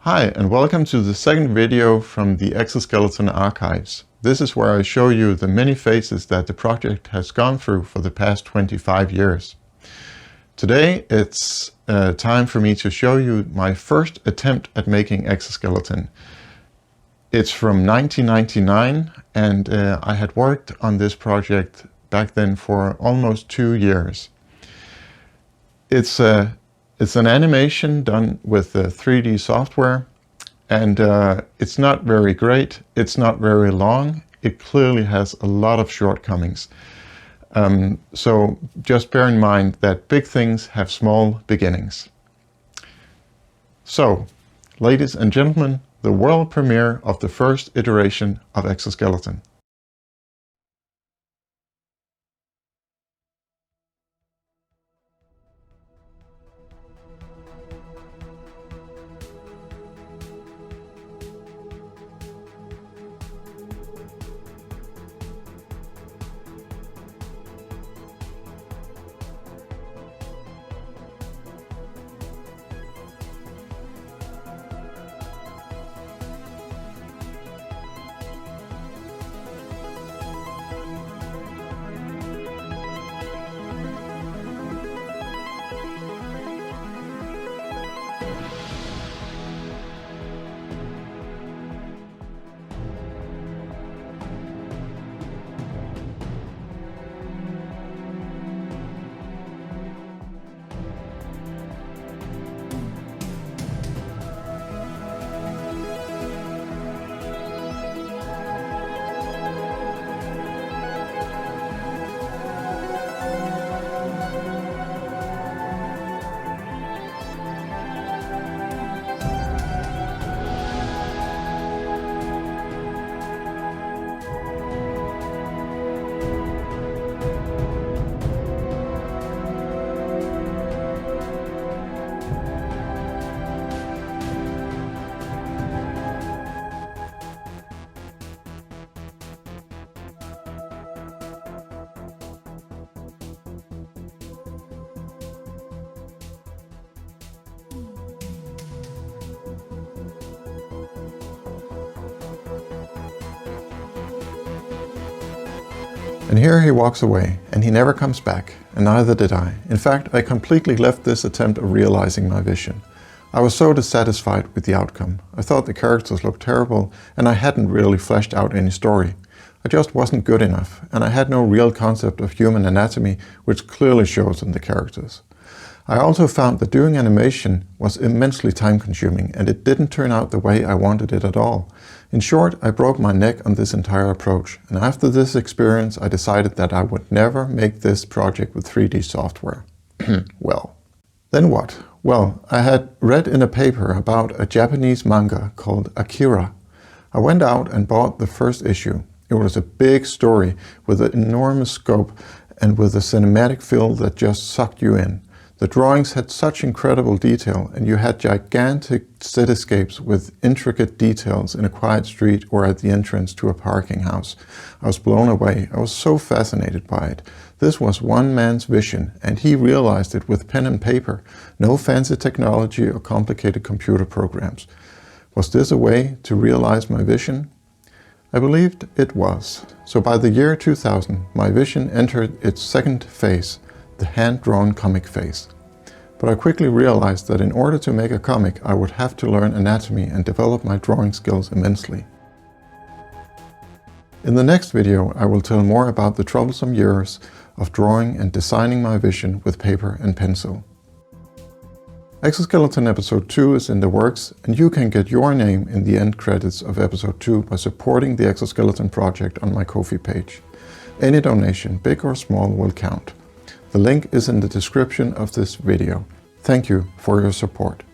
Hi, and welcome to the second video from the Exoskeleton archives. This is where I show you the many phases that the project has gone through for the past 25 years. Today it's time for me to show you my first attempt at making Exoskeleton. It's from 1999 and I had worked on this project back then for almost 2 years. It's an animation done with 3D software, and it's not very great, it's not very long, it clearly has a lot of shortcomings. So just bear in mind that big things have small beginnings. So, ladies and gentlemen, the world premiere of the first iteration of Exoskeleton. And here he walks away, and he never comes back, and neither did I. In fact, I completely left this attempt of realizing my vision. I was so dissatisfied with the outcome. I thought the characters looked terrible, and I hadn't really fleshed out any story. I just wasn't good enough, and I had no real concept of human anatomy, which clearly shows in the characters. I also found that doing animation was immensely time-consuming, and it didn't turn out the way I wanted it at all. In short, I broke my neck on this entire approach, and after this experience I decided that I would never make this project with 3D software. Well, then what? Well, I had read in a paper about a Japanese manga called Akira. I went out and bought the first issue. It was a big story with an enormous scope and with a cinematic feel that just sucked you in. The drawings had such incredible detail, and you had gigantic cityscapes with intricate details in a quiet street or at the entrance to a parking house. I was blown away. I was so fascinated by it. This was one man's vision, and he realized it with pen and paper. No fancy technology or complicated computer programs. Was this a way to realize my vision? I believed it was. So by the year 2000, my vision entered its second phase, the hand-drawn comic phase. But I quickly realized that in order to make a comic, I would have to learn anatomy and develop my drawing skills immensely. In the next video, I will tell more about the troublesome years of drawing and designing my vision with paper and pencil. Exoskeleton Episode 2 is in the works, and you can get your name in the end credits of Episode 2 by supporting the Exoskeleton project on my Ko-fi page. Any donation, big or small, will count. The link is in the description of this video. Thank you for your support.